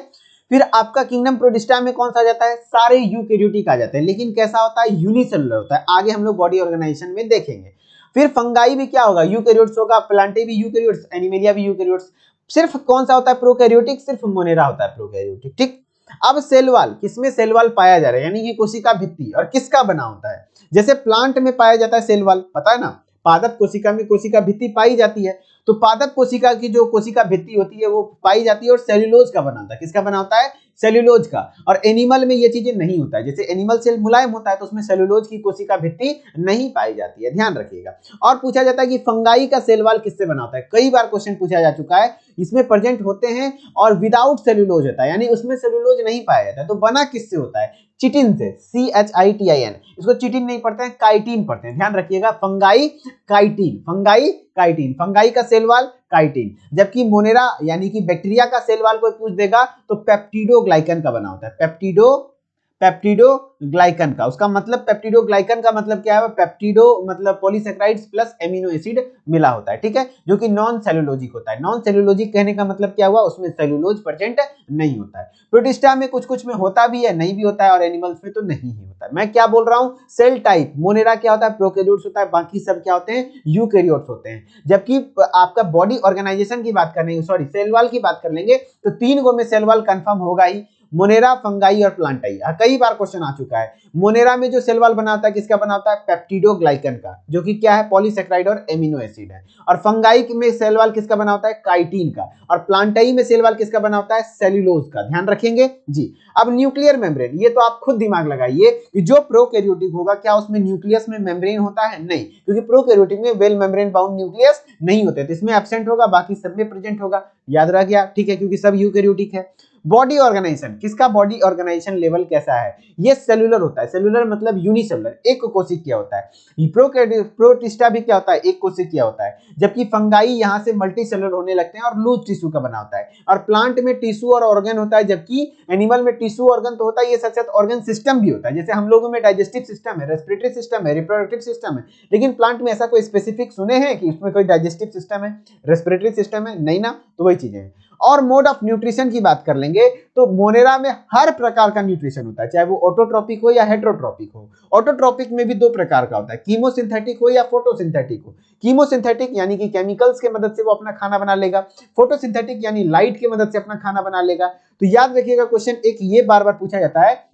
फिर आपका किंगडम प्रोटिस्टा में कौन सा आ जाता है? सारे यूकैरियोटिक आ जाते हैं, लेकिन कैसा होता है? यूनिसेलुलर होता है। आगे हम लोग बॉडी ऑर्गेनाइजेशन में देखेंगे। फिर फंगाई भी क्या होगा, यूकैरियोट्स होगा, प्लांटे भी यूकैरियोट्स, एनिमेलिया भी यूकैरियोट्स। सिर्फ कौन सा होता है प्रोकैरियोटिक, सिर्फ मोनेरा होता है प्रोकैरियोटिक, ठीक। अब सेल वॉल, किसमें सेल वॉल पाया जा रहा है, यानी कि कोशिका भित्ति, और किसका बना होता है। जैसे प्लांट में पाया जाता है सेल वॉल, पता है ना, पादप कोशिका में कोशिका भित्ति पाई जाती है, तो पादप कोशिका की जो कोशिका भित्ति होती है वो पाई जाती है और सेल्यूलोज का बना होता है, किसका बना होता है, सेल्यूलोज का। और एनिमल में ये चीजें नहीं होता है, जैसे एनिमल सेल मुलायम होता है तो उसमें सेल्यूलोज की कोशिका भित्ति नहीं पाई जाती है, ध्यान रखिएगा। और पूछा जाता है कि फंगाई का सेल वॉल किससे बना होता है, कई बार क्वेश्चन पूछा जा चुका है, इसमें प्रेजेंट होते हैं और विदाउट सेल्यूलोज होता है, यानी उसमें सेल्यूलोज नहीं पाया जाता है, तो बना किससे होता है, चिटिन से, CHITIN, इसको चिटिन नहीं पढ़ते हैं, काइटिन पढ़ते हैं, ध्यान रखिएगा, fungi chitin, fungi chitin, fungi का सेल वॉल काइटिन। जबकि मोनेरा यानी कि बैक्टीरिया का सेल वॉल कोई पूछ देगा तो पेप्टिडोग्लाइकन का बना होता है, पेप्टिडोग्लाइकन का, उसका मतलब पेप्टिडोग्लाइकन का मतलब क्या है, पेप्टिडो मतलब पॉलीसेकेराइड्स प्लस एमिनो एसिड मिला होता है, ठीक है, जो कि नॉन सेलुलोजिक होता है। नॉन सेलुलोजिक कहने का मतलब क्या हुआ, उसमें सेलुलोज प्रेजेंट नहीं होता है। प्रोटिस्टा में कुछ कुछ में होता भी है, नहीं भी होता है, और एनिमल्स में तो नहीं ही होता है। मैं क्या बोल रहा हूं, सेल टाइप, मोनेरा क्या होता है, प्रोकैरियोट्स होता है, बाकी सब क्या होते हैं, यूकैरियोट्स होते हैं। जबकि आपका बॉडी ऑर्गेनाइजेशन की बात करेंगे, सॉरी सेल वॉल की बात कर लेंगे, तो 3 गो में सेल वॉल कंफर्म होगा ही, मोनेरा, फंगाई और प्लांटाई। कई बार क्वेश्चन आ चुका है। मोनेरा में जो सेल वॉल बना होता है किसका बना होता है, पेप्टिडोग्लाइकन का, जो कि क्या है, पॉलीसेकेराइड और एमिनो एसिड है। और फंगाई में सेल वॉल किसका बना होता है, काइटिन का। और प्लांटाई में सेल वॉल किसका बना होता है, सेल्यूलोज का, ध्यान रखेंगे जी। अब न्यूक्लियर मेम्ब्रेन, ये तो आप खुद दिमाग लगाइए कि जो प्रोकैरियोटिक होगा क्या उसमें न्यूक्लियस में मेम्ब्रेन होता है, नहीं, क्योंकि प्रोकैरियोटिक में वेल मेम्ब्रेन बाउंड न्यूक्लियस नहीं होते, तो इसमें एब्सेंट होगा, बाकी सब में प्रेजेंट होगा, याद रह गया, ठीक है, क्योंकि सब यूकैरियोटिक है। बॉडी ऑर्गेनाइजेशन, किसका बॉडी ऑर्गेनाइजेशन लेवल कैसा है, ये सेलुलर होता है, सेलुलर मतलब यूनिसेलुलर, एक कोशिकीय होता है। प्रोटिस्टा भी क्या होता है, एक कोशिकीय होता है। जबकि फंगाई यहां से मल्टी सेलुलर होने लगते हैं और लूज टिश्यू का बना होता है। और प्लांट में टिश्यू और ऑर्गन होता है, जबकि एनिमल में टिश्यू ऑर्गन तो होता है, ये साथ साथ ऑर्गन सिस्टम भी होता है। जैसे हम लोगों में डाइजेस्टिव सिस्टम है, रेस्पिरेटरी सिस्टम है, रिप्रोडक्टिव सिस्टम है, लेकिन प्लांट में ऐसा कोई स्पेसिफिक सुने हैं कि उसमें कोई डाइजेस्टिव सिस्टम है, रेस्पिरेटरी सिस्टम है, नहीं ना, तो वही चीजें हैं। और मोड ऑफ न्यूट्रिशन की बात कर लेंगे तो मोनेरा में हर प्रकार का न्यूट्रिशन होता है, चाहे वो ऑटोट्रोपिक हो या हेट्रोट्रोपिक हो। ऑटोट्रोपिक में भी 2 प्रकार का होता है, कीमोसिंथेटिक हो या फोटोसिंथेटिक हो। कीमोसिंथेटिक यानी कि केमिकल्स के मदद से वो अपना खाना बना लेगा, फोटोसिंथेटिक यानी लाइट की मदद से अपना खाना बना लेगा। तो याद रखिएगा, क्वेश्चन एक ये बार बार पूछा जाता है,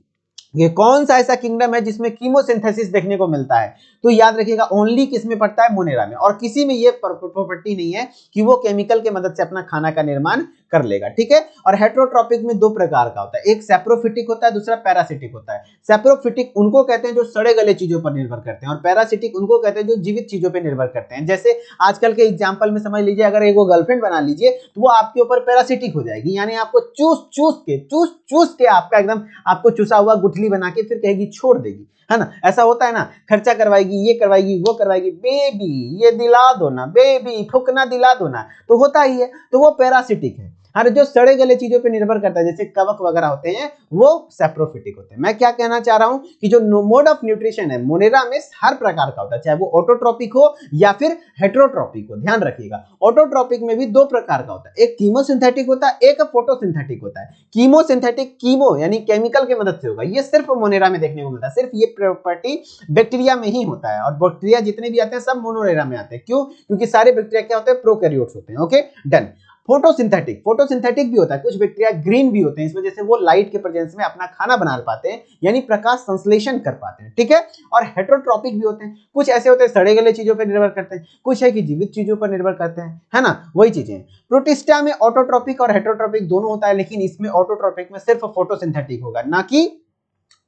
ये कौन सा ऐसा किंगडम है जिसमें कीमोसिंथेसिस देखने को मिलता है, तो याद रखिएगा ओनली किसमें पड़ता है, मोनेरा में। और किसी में ये प्रॉपर्टी नहीं है कि वो केमिकल के मदद से अपना खाना का निर्माण कर लेगा, ठीक है। और हेट्रोट्रोपिक में 2 प्रकार का होता है, एक सैप्रोफिटिक होता है, दूसरा पैरासिटिक होता है। सैप्रोफिटिक उनको कहते हैं जो सड़े गले चीजों पर निर्भर करते हैं, और पैरासिटिक उनको कहते हैं जो जीवित चीजों पर निर्भर करते हैं। जैसे आजकल के एग्जाम्पल में समझ लीजिए, अगर एक गर्लफ्रेंड बना लीजिए तो वो आपके ऊपर पैरासिटिक हो जाएगी, यानी आपको चूस के आपका एकदम आपको चूसा हुआ गुठली बना के फिर कहेगी छोड़ देगी, है ना, ऐसा होता है ना, खर्चा करवाएगी, ये करवाएगी, वो करवाएगी, बेबी ये दिला दो ना, बेबी ठुकना दिला दो ना, तो होता ही है, तो वो पैरासिटिक है। हर जो सड़े गले चीजों पे निर्भर करता है, जैसे कवक वगैरह होते हैं, वो सैप्रोफिटिक होते हैं। मैं क्या कहना चाह रहा हूं कि जो मोड ऑफ न्यूट्रिशन है मोनेरा में हर प्रकार का होता है, चाहे वो ऑटोट्रोपिक हो या फिर हेट्रोट्रोपिक हो, ध्यान रखिएगा। ऑटोट्रोपिक में भी 2 प्रकार का होता है, एक कीमोसिंथेटिक होता है, एक फोटोसिंथेटिक होता है। कीमोसिंथेटिक कीमो यानी केमिकल की मदद से होगा, ये सिर्फ मोनेरा में देखने को मिलता है, सिर्फ ये प्रॉपर्टी बैक्टीरिया में ही होता है। और बैक्टीरिया जितने भी आते हैं सब मोनेरा में आते हैं, क्यों, क्योंकि सारे बैक्टीरिया क्या होते हैं, प्रोकैरियोट्स होते हैं, ओके डन। फोटोसिंथेटिक भी होता है, कुछ बैक्टीरिया ग्रीन भी होते हैं, इस वजह से वो लाइट के प्रेजेंस में अपना खाना बना पाते हैं, यानी प्रकाश संश्लेषण कर पाते हैं, ठीक है। और हेट्रोट्रोपिक भी होते हैं, कुछ ऐसे होते हैं सड़े गले चीजों पर निर्भर करते हैं, कुछ है कि जीवित चीजों पर निर्भर करते हैं, है ना, वही चीजें। प्रोटिस्टा में ऑटोट्रोपिक और हेट्रोट्रोपिक दोनों होता है, लेकिन इसमें ऑटोट्रोपिक में सिर्फ फोटोसिंथेटिक होगा, ना कि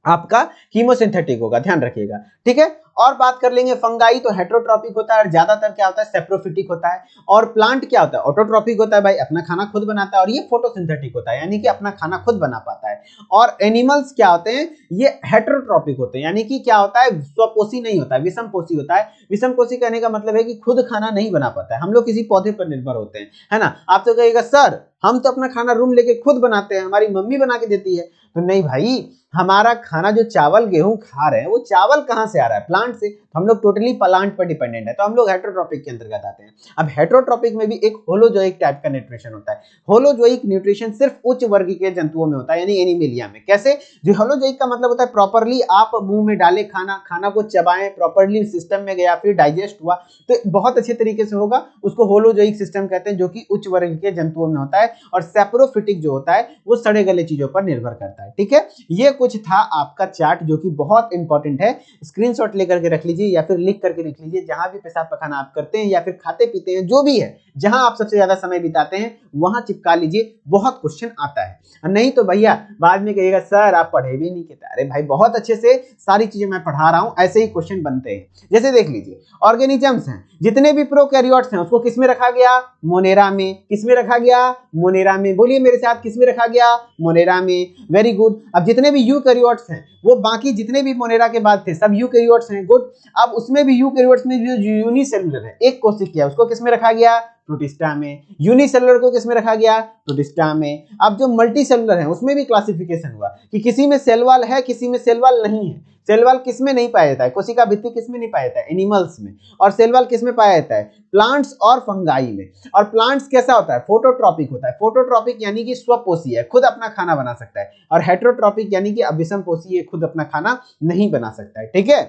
आपका कीमोसिंथेटिक होगा, ध्यान रखिएगा, ठीक है। और बात कर लेंगे फंगाई, तो हेट्रोट्रोपिक होता है और ज्यादातर क्या होता है, सैप्रोफिटिक होता है। और प्लांट क्या होता है, ऑटोट्रोपिक होता है, भाई अपना खाना खुद बनाता है, और ये फोटोसिंथेटिक होता है, यानी कि अपना खाना खुद बना पाता है। और एनिमल्स क्या होते हैं, ये हेट्रोट्रोपिक होते हैं, यानी कि क्या होता है, स्वपोषी नहीं होता है, विषमपोषी होता है। विषमपोषी कहने का मतलब है कि खुद खाना नहीं बना पाता है, हम लोग किसी पौधे पर निर्भर होते हैं, है ना। आप तो कहिएगा सर हम तो अपना खाना रूम लेके खुद बनाते हैं, हमारी मम्मी बना के देती है, तो नहीं भाई, हमारा खाना जो चावल गेहूं खा रहे हैं वो चावल कहां से आ रहा है, प्लांट से, तो हम लोग टोटली प्लांट पर डिपेंडेंट है, तो हम लोग हेटेरोट्रॉपिक के अंतर्गत आते हैं। अब हेटेरोट्रॉपिक में भी एक होलोजोइक टाइप का न्यूट्रिशन होता है। होलोजोइक न्यूट्रिशन सिर्फ उच्च वर्ग के जंतुओं में होता है, यानी एनिमेलिया में। कैसे? जो होलोजोइक का मतलब होता है प्रॉपरली आप मुंह में डाले खाना को चबाएं, प्रॉपरली सिस्टम में गया, फिर डाइजेस्ट हुआ, तो बहुत अच्छे तरीके से होगा, उसको होलोजोइक सिस्टम कहते हैं, जो कि उच्च वर्ग के जंतुओं में होता है। और सैप्रोफिटिक जो होता है वो सड़े गले चीजों पर निर्भर करता है। ठीक है, ये कुछ था आपका चार्ट जो कि बहुत इंपॉर्टेंट है। स्क्रीनशॉट लेकर के रख लीजिए या फिर लिख करके लिख लीजिए। जहां भी पेशाब पखाना आप करते हैं या फिर खाते पीते हैं, जो भी है, जहां आप सबसे ज्यादा समय बिताते हैं वहां चिपका लीजिए, बहुत क्वेश्चन आता है। नहीं तो भैया बाद में कहिएगा सर आप पढ़े भी नहीं कहते। अरे भाई बहुत अच्छे से सारी चीजें मैं पढ़ा रहा हूं, ऐसे ही क्वेश्चन बनते हैं। जैसे देख लीजिए, ऑर्गेनिजम्स हैं, जितने भी प्रोकैरियोट्स हैं उसको किसमें रखा गया? मोनेरा में। किसमें रखा गया? मोनेरा में। बोलिए मेरे साथ, किसमें रखा गया? मोनेरा में। Very good. अब जितने भी यूकैरियोट्स हैं, वो बाकी जितने भी मोनेरा के बाद थे सब यूकैरियोट्स हैं। गुड। अब उसमें भी यूकैरियोट्स में जो यूनिसेलुलर है, एक कोशिकीय, उसको किसमें रखा गया? प्रोटिस्टा में। यूनिसेलुलर को किसमें रखा गया? प्रोटिस्टा में। अब जो मल्टीसेलुलर है उसमें भी क्लासिफिकेशन हुआ कि किसी में सेल वॉल है, किसी में सेल वॉल नहीं है। सेल वॉल किसमें नहीं पाया जाता है? कोशिका भित्ति किसमें नहीं पाया जाता है? एनिमल्स में। और सेल वॉल किसमें पाया जाता है? प्लांट्स और फंगाई में। और प्लांट्स कैसा होता है? फोटोट्रॉपिक होता है। फोटोट्रॉपिक यानी कि स्वपोषी है, खुद अपना खाना बना सकता है। और हेटेरोट्रॉपिक यानी कि अविषमपोषी है, खुद अपना खाना नहीं बना सकता है। ठीक है,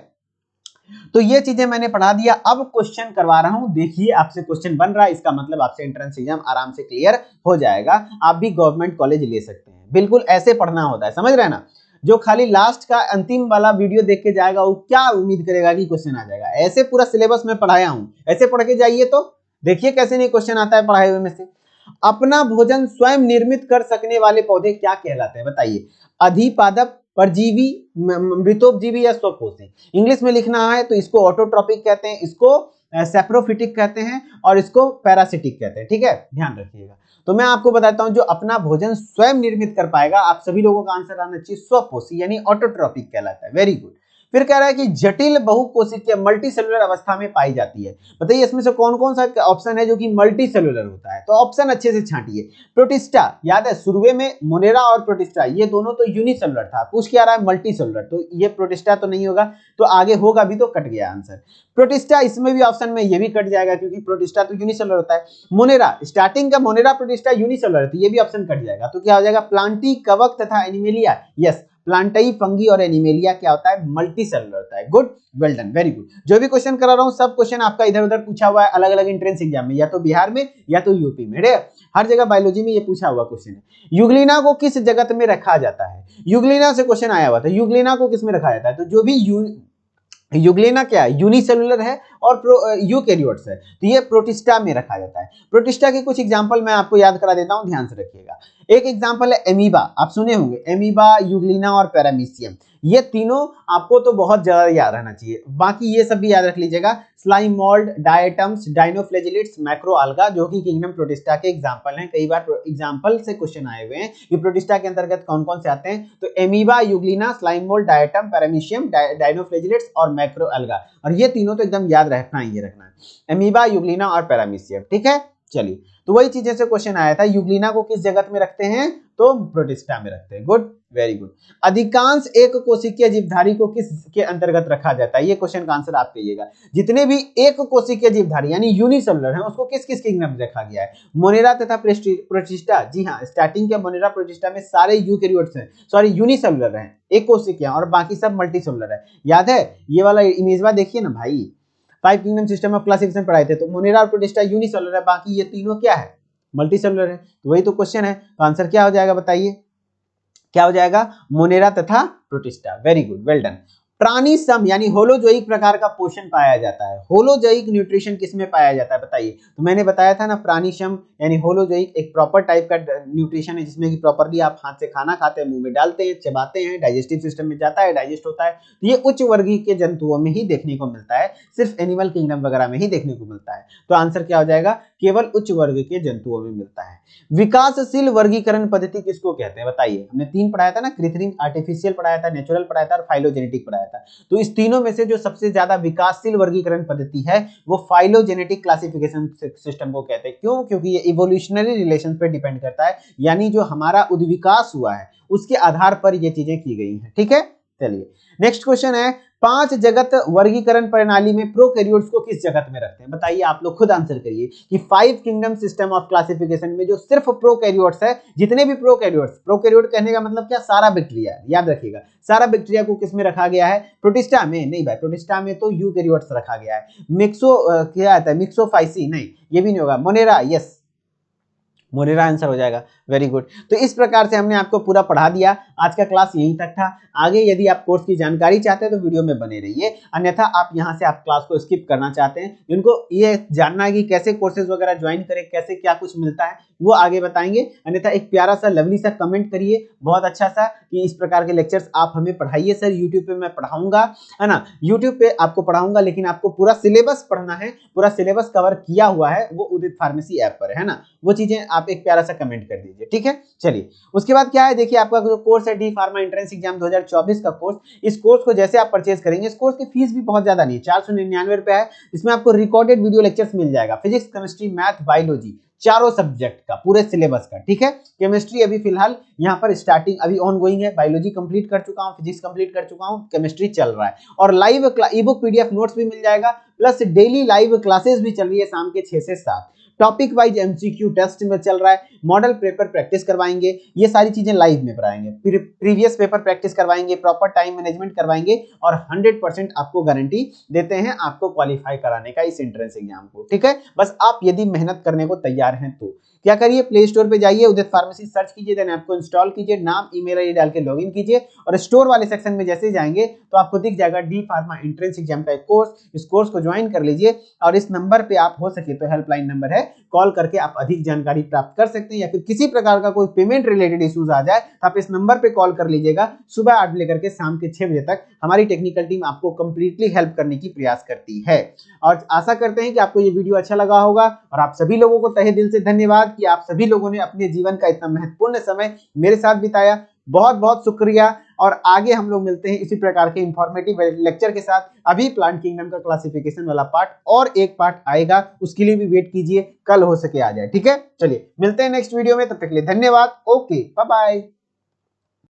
तो ये चीजें मैंने पढ़ा दिया। अब क्वेश्चन करवा रहा हूं, देखिए आपसे क्वेश्चन बन रहा है, इसका मतलब आपसे एंट्रेंस एग्जाम आराम से क्लियर हो जाएगा। आप भी गवर्नमेंट कॉलेज ले सकते हैं, बिल्कुल ऐसे पढ़ना होता है, समझ रहे हैं ना। जो खाली लास्ट का अंतिम वाला वीडियो देख के जाएगा वो क्या उम्मीद करेगा कि क्वेश्चन आ जाएगा? ऐसे पूरा सिलेबस में पढ़ाया हूं, ऐसे पढ़ के जाइए तो देखिए कैसे नहीं क्वेश्चन आता है पढ़ाए हुए में से। अपना भोजन स्वयं निर्मित कर सकने वाले पौधे क्या कहलाते हैं? बताइए। अधिपादप, परजीवी, मृतोपजीवी या स्वपोषी? इंग्लिश में लिखना है तो इसको ऑटोट्रॉपिक कहते हैं, इसको सैप्रोफिटिक कहते हैं, और इसको पैरासिटिक कहते हैं। ठीक है, ध्यान रखिएगा। तो मैं आपको बताता हूं, जो अपना भोजन स्वयं निर्मित कर पाएगा, आप सभी लोगों का आंसर आना चाहिए स्वपोषी, यानी ऑटोट्रॉपिक कहलाता है। Very good. फिर कह रहा है कि जटिल बहुकोशिकीय मल्टी सेलुलर अवस्था में पाई जाती है। बताइए इसमें से कौन कौन सा ऑप्शन है जो कि मल्टी सेलुलर होता है? तो ऑप्शन अच्छे से छांटिए। प्रोटिस्टा, याद है शुरुए में मोनेरा और प्रोटिस्टा ये दोनों तो यूनिसेलुलर था, पूछ के आ रहा है मल्टी सेलुलर, तो ये प्रोटिस्टा तो नहीं होगा, तो आगे होगा भी तो कट गया आंसर। प्रोटिस्टा इसमें भी ऑप्शन में ये भी कट जाएगा क्योंकि प्रोटिस्टा तो यूनिसेलुलर होता है। मोनेरा, स्टार्टिंग का मोनेरा प्रोटिस्टा यूनिसेलुलर, तो ये भी ऑप्शन कट जाएगा। तो क्या हो जाएगा? प्लांटी, कवक तथा एनिमेलिया। यस, प्लांटाई, फंगी और एनिमेलिया क्या होता है? मल्टी सेलुलर होता है। Good, well done, very good. जो भी क्वेश्चन करा रहा हूं सब क्वेश्चन आपका इधर उधर पूछा हुआ है, अलग अलग एंट्रेंस एग्जाम में, या तो बिहार में या तो यूपी में, हर जगह बायोलॉजी में ये पूछा हुआ क्वेश्चन है। यूग्लिना को किस जगत में रखा जाता है? यूग्लिना से क्वेश्चन आया हुआ था, यूग्लिना को किस में रखा जाता है? तो जो भी यूग्लिना क्या है? यूनिसेलुलर है और यूकैरियोट्स है, तो ये प्रोटिस्टा में रखा जाता है। प्रोटिस्टा के कुछ एग्जांपल मैं आपको याद करा देता हूं, ध्यान से रखिएगा। एक एग्जांपल है एमीबा, आप सुने होंगे, एमीबा, यूग्लिना और पैरामीशियम। ये तीनों आपको तो बहुत ज्यादा याद रहना चाहिए, बाकी ये सब भी याद रख लीजिएगा। स्लाइम मोल्ड, डायटम्स, डाइनोफ्लैजिलेट्स, मैक्रोअल्गा, जो कि किंगडम प्रोटिस्टा के एग्जांपल हैं। कई बार एग्जांपल से क्वेश्चन आए हुए हैं कि प्रोटिस्टा के अंतर्गत कौन कौन से आते हैं। तो amoeba, Euglena, slime mould, diatom, paramecium, dinoflagellates और मैक्रोअल्गा, और ये तीनों तो एकदम याद रखना ही रखना है, एमीबा, यूग्लिना और पैरामीशियम। ठीक है, चलिए, तो वही चीजें से क्वेश्चन आया था। यूग्लिना को किस जगत में रखते हैं? तो प्रोटिस्टा में रखते हैं। Good, very good. अधिकांश एक कोशिकीय जीवधारी को किस के अंतर्गत रखा जाता है? ये क्वेश्चन का आंसर आप कहिएगा। जितने भी एक कोशिकीय जीवधारी यानी यूनिसेलुलर हैं उसको किस किस किंगडम में रखा गया है? मोनेरा तथा प्रोटिस्टा। जी हाँ, स्टार्टिंग के मोनेरा प्रोटिस्टा में सारे यूकैरियोट्स हैं, सॉरी यूनिसेलुलर हैं, एक कोशिकीय, और बाकी सब मल्टीसेलुलर है। याद है ये वाला इमेजवा देखिए ना भाई, 5 किंगडम सिस्टम ऑफ क्लासिफिकेशन पढ़ाए थे, तो मोनेरा और प्रोटिस्टा यूनिसेलुलर है, बाकी ये तीनों क्या है? मल्टी सेलुलर है। तो वही तो क्वेश्चन है, तो आंसर क्या हो जाएगा बताइए? क्या हो जाएगा? मोनेरा तथा protista. Very good, well done. प्राणी सम यानी होलोजोइक प्रकार का पोषण पाया जाता है। होलोजोइक न्यूट्रिशन किसमें पाया जाता है बताइए? तो मैंने बताया था ना, प्राणी सम यानी होलोजोइक एक प्रॉपर टाइप का न्यूट्रिशन है जिसमें कि प्रॉपर्ली आप हाथ से खाना खाते हैं, मुंह में डालते हैं, चबाते हैं, डाइजेस्टिव सिस्टम में जाता है, डाइजेस्ट होता है। तो ये उच्च वर्गीय के जंतुओं में ही देखने को मिलता है, सिर्फ एनिमल किंगडम वगैरह में ही देखने को मिलता है। तो आंसर क्या हो जाएगा? केवल उच्च वर्ग के जंतुओं में मिलता है। विकासशील वर्गीकरण पद्धति किसको कहते हैं बताइए? हमने 3 पढ़ाया था ना, कृत्रिम, आर्टिफिशियल पढ़ाया था, नेचुरल पढ़ाया था और फाइलोजेनेटिक पढ़ाया था। तो इस तीनों में से जो सबसे ज्यादा विकासशील वर्गीकरण पद्धति है वो फाइलोजेनेटिक क्लासिफिकेशन सिस्टम को कहते हैं। क्यों? क्योंकि ये इवोल्यूशनरी रिलेशन पे डिपेंड करता है, यानी जो हमारा उद्विकास हुआ है उसके आधार पर ये चीजें की गई हैं। ठीक है, चलिए नेक्स्ट क्वेश्चन है, 5 जगत वर्गीकरण प्रणाली में प्रोकैरियोट्स को किस जगत में रखते हैं? बताइए, आप लोग खुद आंसर करिए कि 5 किंगडम सिस्टम ऑफ क्लासिफिकेशन में जो सिर्फ प्रोकैरियोट्स है, जितने भी प्रोकैरियोट्स, प्रोकैरियोट कहने का मतलब क्या, सारा बैक्टीरिया, याद रखिएगा, सारा बैक्टीरिया को किस में रखा गया है? प्रोटिस्टा में। नहीं भाई, प्रोटिस्टा में तो यूकैरियोट्स रखा गया है। क्या आता है, मिक्सोफाइसी, नहीं ये भी नहीं होगा। मोनेरा, यस मोनेरा आंसर हो जाएगा। Very good. तो इस प्रकार से हमने आपको पूरा पढ़ा दिया। आज का क्लास यहीं तक था। आगे यदि आप कोर्स की जानकारी चाहते हैं तो वीडियो में बने रहिए, अन्यथा आप यहां से आप क्लास को स्किप करना चाहते हैं, जिनको ये जानना है कि कैसे कोर्सेज वगैरह ज्वाइन करें, कैसे क्या कुछ मिलता है, वो आगे बताएंगे। अन्यथा एक प्यारा सा लवली सा कमेंट करिए, बहुत अच्छा सा, कि इस प्रकार के लेक्चर्स आप हमें पढ़ाइए सर, यूट्यूब पे मैं पढ़ाऊंगा, है ना, यूट्यूब पे आपको पढ़ाऊंगा, लेकिन आपको पूरा सिलेबस पढ़ना है, पूरा सिलेबस कवर किया हुआ है, वो उदित फार्मेसी ऐप पर है ना, वो चीजें आप एक प्यारा सा कमेंट कर दीजिए, ठीक है। चलिए, उसके बाद क्या है, देखिए आपका जो कोर्स है डी फार्मा एंट्रेंस एग्जाम 2024 का कोर्स, इस कोर्स को जैसे आप परचेज करेंगे, इस कोर्स की फीस भी बहुत ज्यादा नहीं है, 499 रुपए है। इसमें आपको रिकॉर्डेड वीडियो लेक्चर्स मिल जाएगा, फिजिक्स, केमिस्ट्री, मैथ, बायोलॉजी, चारों सब्जेक्ट का, पूरे सिलेबस का, ठीक है। केमिस्ट्री अभी फिलहाल यहाँ पर स्टार्टिंग अभी ऑन गोइंग है, बायोलॉजी कंप्लीट कर चुका हूँ, फिजिक्स कंप्लीट कर चुका हूँ, केमिस्ट्री चल रहा है, और लाइव ई बुक पीडीएफ नोट्स भी मिल जाएगा, प्लस डेली लाइव क्लासेस भी चल रही है शाम के 6 से 7, टॉपिक वाइज एमसीक्यू टेस्ट में चल रहा है, मॉडल पेपर प्रैक्टिस करवाएंगे, ये सारी चीजें लाइव में कराएंगे, प्रीवियस पेपर प्रैक्टिस करवाएंगे, प्रॉपर टाइम मैनेजमेंट करवाएंगे, और 100% आपको गारंटी देते हैं आपको क्वालिफाई कराने का इस एंट्रेंस एग्जाम को, ठीक है। बस आप यदि मेहनत करने को तैयार हैं तो क्या करिए, प्ले स्टोर पे जाइए, उदित फार्मेसी सर्च कीजिए, देन आपको इंस्टॉल कीजिए, नाम ईमेल आईडी डाल के लॉगिन कीजिए, और स्टोर वाले सेक्शन में जैसे जाएंगे तो आपको दिख जाएगा डी फार्मा एंट्रेंस एग्जाम का एक कोर्स, इस कोर्स को ज्वाइन कर लीजिए, और इस नंबर पे आप हो सके तो हेल्पलाइन नंबर है, कॉल करके आप अधिक जानकारी प्राप्त कर सकते हैं, या फिर किसी प्रकार का कोई पेमेंट रिलेटेड इश्यूज आ जाए तो आप इस नंबर पे कॉल कर लीजिएगा। सुबह 8 लेकर के शाम के 6 बजे तक हमारी टेक्निकल टीम आपको कंप्लीटली हेल्प करने की प्रयास करती है। और आशा करते हैं कि आपको ये वीडियो अच्छा लगा होगा, और आप सभी लोगों को तहे दिल से धन्यवाद कि आप सभी लोगों ने अपने जीवन का इतना महत्वपूर्ण समय मेरे साथ बिताया, बहुत बहुत शुक्रिया। और आगे हम लोग मिलते हैं इसी प्रकार के इंफॉर्मेटिव लेक्चर के साथ। अभी प्लांट किंगडम का क्लासिफिकेशन वाला पार्ट और एक पार्ट आएगा, उसके लिए भी वेट कीजिए, कल हो सके आ जाए, ठीक है। चलिए मिलते हैं नेक्स्ट वीडियो में, तब तक के लिए धन्यवाद। Okay, bye bye.